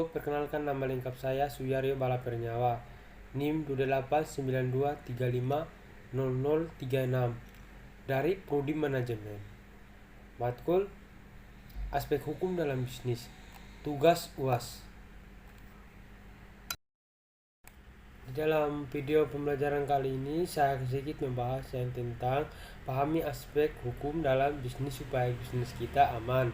Halo, perkenalkan nama lengkap saya Suyario Balapernyawa, NIM 2892350036 dari Prodi Manajemen. Matkul Aspek Hukum dalam Bisnis. Tugas UAS. Di dalam video pembelajaran kali ini saya sedikit membahas yang tentang pahami aspek hukum dalam bisnis supaya bisnis kita aman.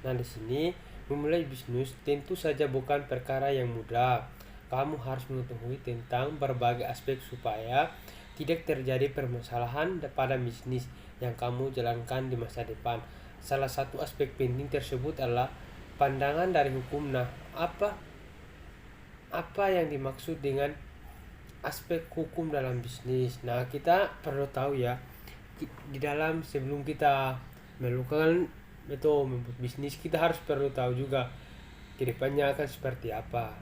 Nah, di sini memulai bisnis tentu saja bukan perkara yang mudah. Kamu harus mengetahui tentang berbagai aspek supaya tidak terjadi permasalahan pada bisnis yang kamu jalankan di masa depan. Salah satu aspek penting tersebut adalah pandangan dari hukum. Nah, apa yang dimaksud dengan aspek hukum dalam bisnis? Nah, kita perlu tahu ya, di dalam sebelum kita melakukan atau membuat bisnis, kita harus perlu tahu juga kedepannya akan seperti apa.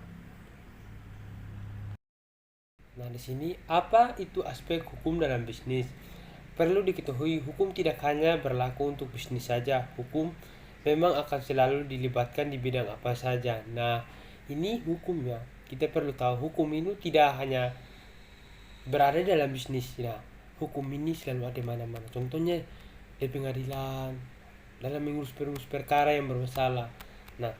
Nah, di sini apa itu aspek hukum dalam bisnis? Perlu diketahui, hukum tidak hanya berlaku untuk bisnis saja. Hukum memang akan selalu dilibatkan di bidang apa saja. Nah, ini hukumnya. Kita perlu tahu hukum ini tidak hanya berada dalam bisnis. Nah, hukum ini selalu ada mana-mana. Contohnya di pengadilan, dalam mengurus perkara yang bermasalah. Nah,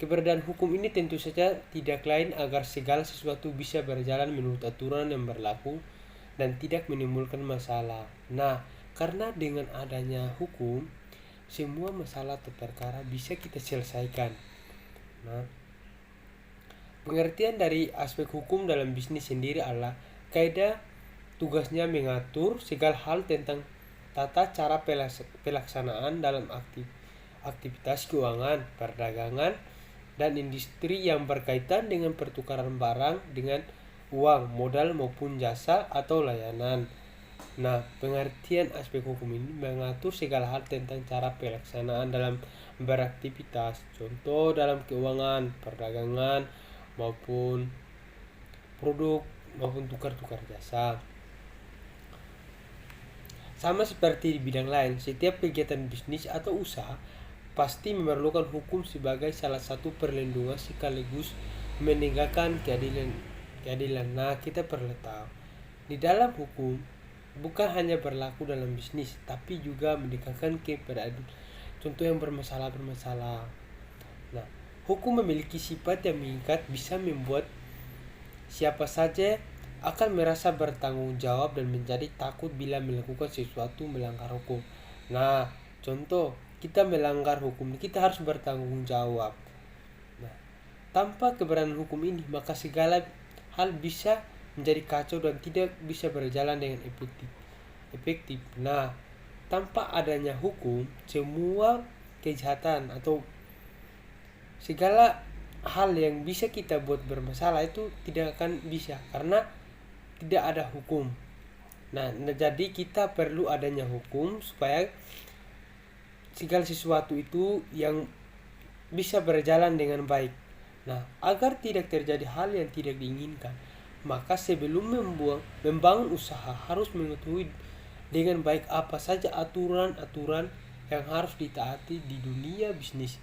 keberadaan hukum ini tentu saja tidak lain agar segala sesuatu bisa berjalan menurut aturan yang berlaku dan tidak menimbulkan masalah. Nah, karena dengan adanya hukum, semua masalah atau perkara bisa kita selesaikan. Nah, pengertian dari aspek hukum dalam bisnis sendiri adalah kaidah tugasnya mengatur segala hal tentang tata cara pelaksanaan dalam aktivitas keuangan, perdagangan, dan industri yang berkaitan dengan pertukaran barang dengan uang, modal maupun jasa atau layanan. Nah, pengertian aspek hukum ini mengatur segala hal tentang cara pelaksanaan dalam beraktivitas, contoh dalam keuangan, perdagangan, maupun produk, maupun tukar-tukar jasa. Sama seperti di bidang lain, setiap kegiatan bisnis atau usaha pasti memerlukan hukum sebagai salah satu perlindungan sekaligus menegakkan keadilan. Nah, kita perlu tahu di dalam hukum bukan hanya berlaku dalam bisnis, tapi juga menegakkan keberadaan. Contoh yang bermasalah. Nah, hukum memiliki sifat yang mengikat, bisa membuat siapa saja akan merasa bertanggung jawab dan menjadi takut bila melakukan sesuatu melanggar hukum. Nah, contoh kita melanggar hukum, kita harus bertanggung jawab. Nah, tanpa keberadaan hukum ini, maka segala hal bisa menjadi kacau dan tidak bisa berjalan dengan efektif. Nah, tanpa adanya hukum, semua kejahatan atau segala hal yang bisa kita buat bermasalah itu tidak akan bisa karena tidak ada hukum. Nah, jadi kita perlu adanya hukum supaya segala sesuatu itu yang bisa berjalan dengan baik. Nah, agar tidak terjadi hal yang tidak diinginkan, maka sebelum membangun usaha harus mengetahui dengan baik apa saja aturan-aturan yang harus ditaati di dunia bisnis.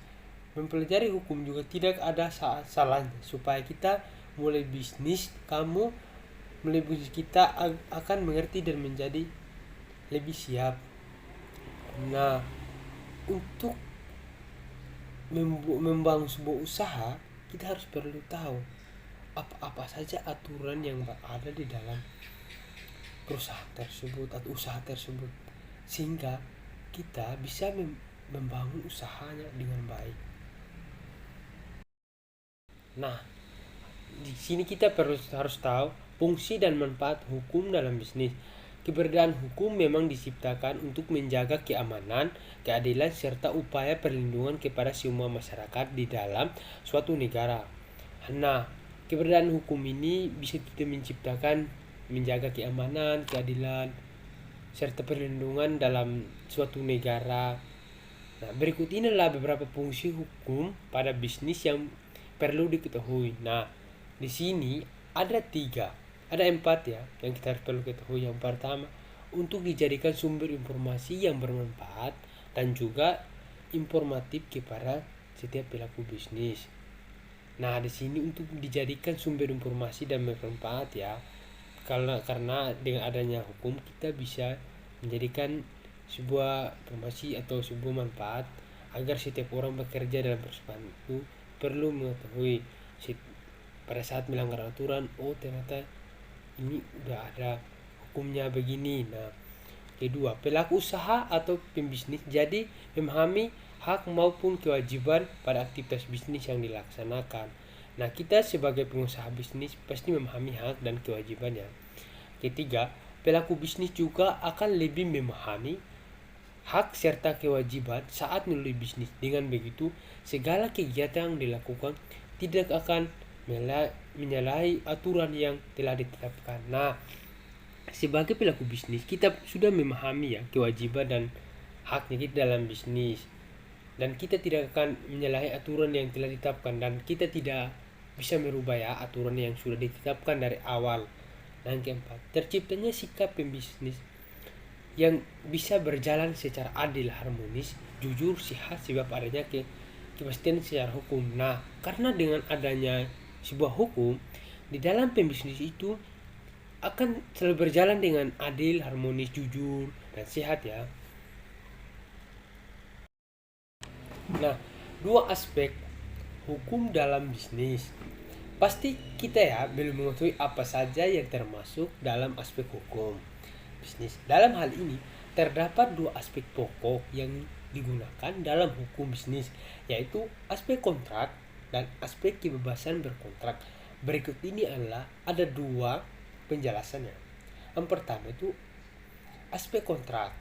Mempelajari hukum juga tidak ada salahnya supaya kita mulai bisnis, kita akan mengerti dan menjadi lebih siap. Nah, untuk membangun sebuah usaha, kita harus perlu tahu apa saja aturan yang ada di dalam perusahaan tersebut atau usaha tersebut, sehingga kita bisa membangun usahanya dengan baik. Nah, di sini kita harus tahu fungsi dan manfaat hukum dalam bisnis. Keberadaan hukum memang diciptakan untuk menjaga keamanan, keadilan, serta upaya perlindungan kepada semua masyarakat di dalam suatu negara. Nah, keberadaan hukum ini bisa kita menciptakan, menjaga keamanan, keadilan, serta perlindungan dalam suatu negara. Nah, berikut ini adalah beberapa fungsi hukum pada bisnis yang perlu diketahui. Nah, di sini ada 4 ya yang kita perlu ketahui. Yang pertama, untuk dijadikan sumber informasi yang bermanfaat dan juga informatif kepada setiap pelaku bisnis. Nah, di sini untuk dijadikan sumber informasi dan bermanfaat ya. Karena dengan adanya hukum kita bisa menjadikan sebuah informasi atau sebuah manfaat agar setiap orang bekerja dalam perusahaan itu perlu mengetahui pada saat melanggar aturan, oh ternyata ini udah ada hukumnya begini. Nah, kedua, pelaku usaha atau pembisnis jadi memahami hak maupun kewajiban pada aktivitas bisnis yang dilaksanakan. Nah, kita sebagai pengusaha bisnis pasti memahami hak dan kewajibannya. Ketiga, pelaku bisnis juga akan lebih memahami hak serta kewajiban saat memulai bisnis. Dengan begitu, segala kegiatan yang dilakukan tidak akan menyalahi aturan yang telah ditetapkan. Nah, sebagai pelaku bisnis kita sudah memahami ya kewajiban dan haknya kita dalam bisnis, dan kita tidak akan menyalahi aturan yang telah ditetapkan, dan kita tidak bisa merubah ya aturan yang sudah ditetapkan dari awal. Dan keempat, terciptanya sikap pembisnis yang bisa berjalan secara adil, harmonis, jujur, sehat sebab adanya kepastian secara hukum. Nah, karena dengan adanya sebuah hukum di dalam pembisnis itu akan selalu berjalan dengan adil, harmonis, jujur, dan sehat ya. Nah, dua aspek hukum dalam bisnis. Pasti kita ya belum mengetahui apa saja yang termasuk dalam aspek hukum bisnis. Dalam hal ini terdapat dua aspek pokok yang digunakan dalam hukum bisnis, yaitu aspek kontrak dan aspek kebebasan berkontrak. Berikut ini adalah ada dua penjelasannya. Yang pertama itu aspek kontrak.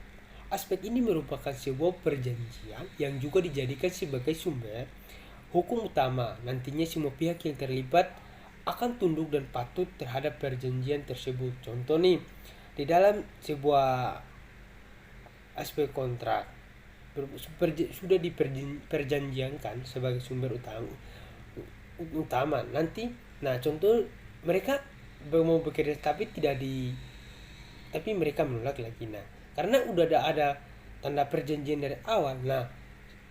Aspek ini merupakan sebuah perjanjian yang juga dijadikan sebagai sumber hukum utama. Nantinya semua pihak yang terlibat akan tunduk dan patuh terhadap perjanjian tersebut. Contoh nih, di dalam sebuah aspek kontrak sudah diperjanjikan sebagai sumber utama nanti. Nah, contoh mereka mau bekerja tapi mereka menolak lagi. Nah, karena udah ada tanda perjanjian dari awal. Nah,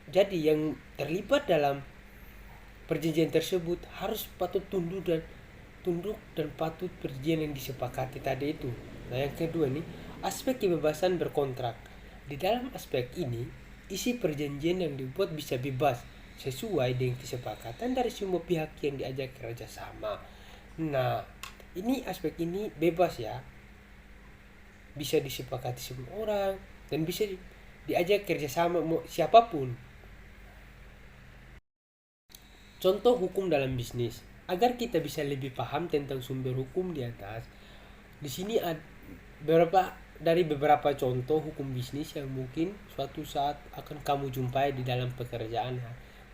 jadi yang terlibat dalam perjanjian tersebut harus tunduk dan patut perjanjian yang disepakati tadi itu. Nah, yang kedua nih, aspek kebebasan berkontrak. Di dalam aspek ini, isi perjanjian yang dibuat bisa bebas sesuai dengan kesepakatan dari semua pihak yang diajak kerjasama. Nah, ini aspek ini bebas ya, bisa disepakati semua orang dan bisa diajak kerjasama siapapun. Contoh hukum dalam bisnis. Agar kita bisa lebih paham tentang sumber hukum di atas, di sini ada beberapa contoh hukum bisnis yang mungkin suatu saat akan kamu jumpai di dalam pekerjaan.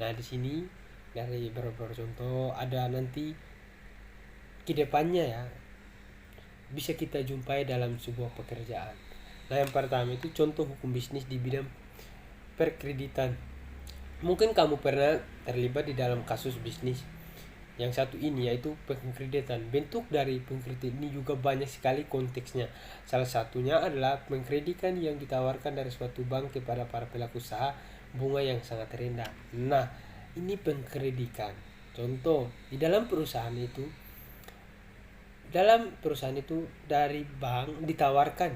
Nah, di sini dari beberapa contoh ada nanti kedepannya ya bisa kita jumpai dalam sebuah pekerjaan. Nah, yang pertama itu contoh hukum bisnis di bidang perkreditan. Mungkin kamu pernah terlibat di dalam kasus bisnis yang satu ini, yaitu pengkreditan. Bentuk dari pengkreditan ini juga banyak sekali konteksnya. Salah satunya adalah pengkreditan yang ditawarkan dari suatu bank kepada para pelaku usaha bunga yang sangat rendah. Nah, ini pengkreditan. Contoh, di dalam perusahaan itu dari bank ditawarkan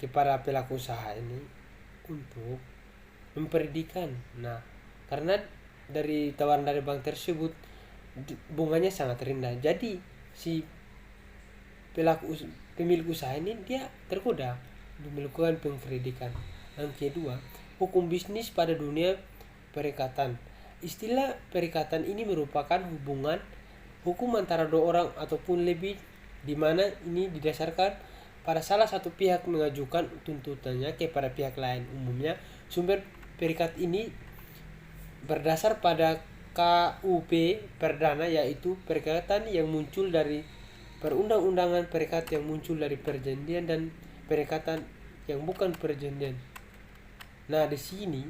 kepada pelaku usaha ini untuk memperdikan. Nah, karena dari tawaran dari bank tersebut bunganya sangat rendah, jadi si pemilik usaha ini dia tergoda untuk melakukan pengkreditan. Yang kedua, hukum bisnis pada dunia perikatan. Istilah perikatan ini merupakan hubungan hukum antara dua orang ataupun lebih, di mana ini didasarkan pada salah satu pihak mengajukan tuntutannya kepada pihak lain. Umumnya sumber perikat ini berdasar pada KUP perdana, yaitu perikatan yang muncul dari perundang-undangan, perikat yang muncul dari perjanjian, dan perikatan yang bukan perjanjian. Nah, di sini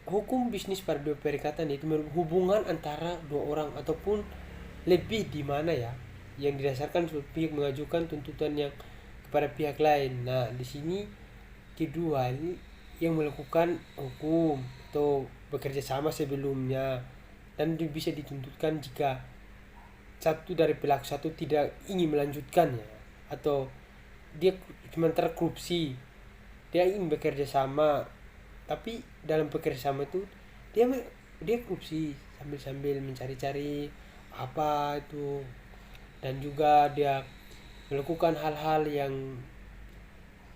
hukum bisnis pada dua perikatan itu hubungan antara dua orang ataupun lebih, di mana ya yang didasarkan pihak mengajukan tuntutan yang kepada pihak lain. Nah, di sini kedua ini yang melakukan hukum atau bekerja sama sebelumnya. dan bisa dituntutkan jika satu dari pelaku satu tidak ingin melanjutkannya, atau dia cuma terkorupsi, dia ingin bekerja sama, tapi dalam bekerja sama itu dia korupsi sambil mencari-cari apa itu, dan juga dia melakukan hal-hal yang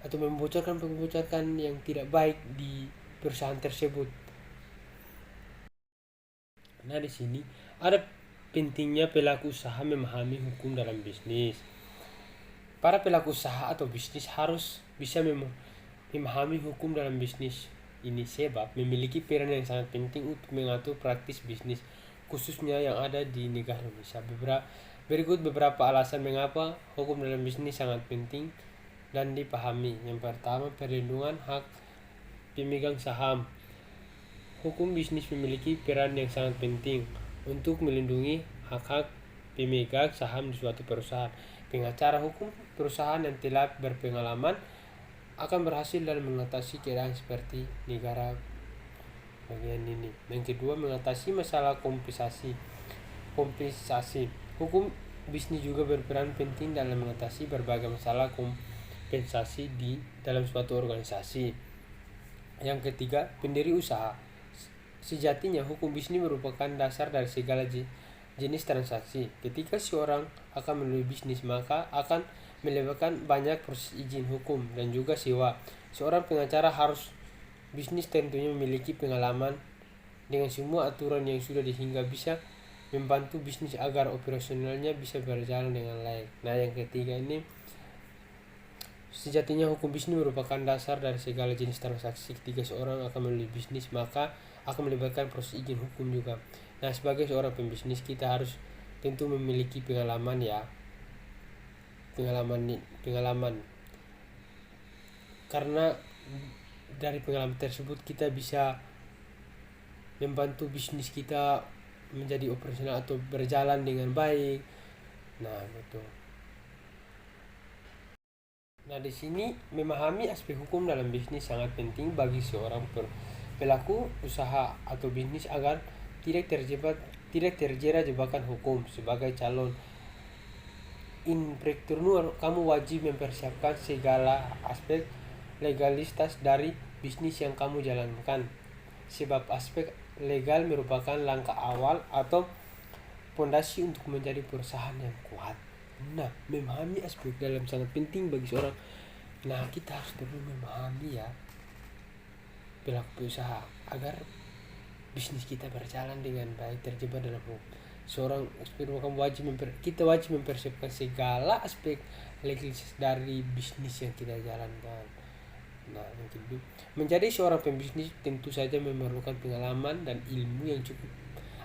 atau membocorkan yang tidak baik di perusahaan tersebut. Nah, di sini ada pentingnya pelaku usaha memahami hukum dalam bisnis. Para pelaku usaha atau bisnis harus bisa memahami hukum dalam bisnis ini, sebab memiliki peran yang sangat penting untuk mengatur praktis bisnis, khususnya yang ada di negara Indonesia. Berikut beberapa alasan mengapa hukum dalam bisnis sangat penting dan dipahami. Yang pertama, perlindungan hak pemegang saham. Hukum bisnis memiliki peran yang sangat penting untuk melindungi hak-hak pemegang saham di suatu perusahaan. Pengacara hukum perusahaan yang telah berpengalaman akan berhasil dalam mengatasi keadaan seperti negara bagian ini. Yang kedua, mengatasi masalah kompensasi. Hukum bisnis juga berperan penting dalam mengatasi berbagai masalah kompensasi di dalam suatu organisasi. Yang ketiga, pendiri usaha. Sejatinya hukum bisnis merupakan dasar dari segala jenis transaksi. Ketika seorang akan melalui bisnis, maka akan melibatkan banyak proses izin hukum dan juga sewa. Seorang pengacara harus bisnis tentunya memiliki pengalaman dengan semua aturan yang sudah sehingga bisa membantu bisnis agar operasionalnya bisa berjalan dengan baik. Nah, yang ketiga ini, sejatinya hukum bisnis merupakan dasar dari segala jenis transaksi. Ketika seorang akan melalui bisnis, maka akan melibatkan proses izin hukum juga. Nah, sebagai seorang pembisnis kita harus tentu memiliki pengalaman karena dari pengalaman tersebut kita bisa membantu bisnis kita menjadi operasional atau berjalan dengan baik. Nah, betul. Nah, di sini memahami aspek hukum dalam bisnis sangat penting bagi seorang pelaku usaha atau bisnis agar tidak terjerat jebakan hukum. Sebagai calon entrepreneur, kamu wajib mempersiapkan segala aspek legalitas dari bisnis yang kamu jalankan, sebab aspek legal merupakan langkah awal atau fondasi untuk menjadi perusahaan yang kuat. Nah, memahami aspek dalam sangat penting bagi seorang. Nah, kita harus perlu memahami ya pelaku usaha agar bisnis kita berjalan dengan baik, terjebak dalam hukum. Seorang kita wajib mempersiapkan segala aspek legalitas dari bisnis yang kita jalankan. Nah, yang kedua, menjadi seorang pembisnis tentu saja memerlukan pengalaman dan ilmu yang cukup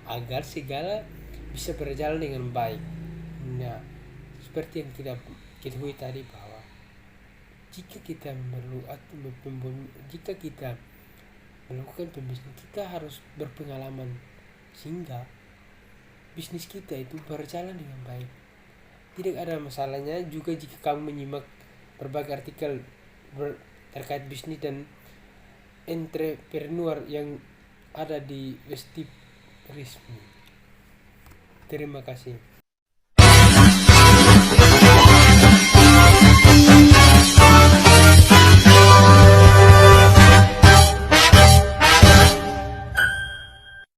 agar segala bisa berjalan dengan baik. Nah, seperti yang kita ketahui tadi bahwa jika kita melakukan pembisnis, kita harus berpengalaman sehingga bisnis kita itu berjalan dengan baik. Tidak ada masalahnya juga jika kamu menyimak berbagai artikel terkait bisnis dan entrepreneur yang ada di website resmi. Terima kasih.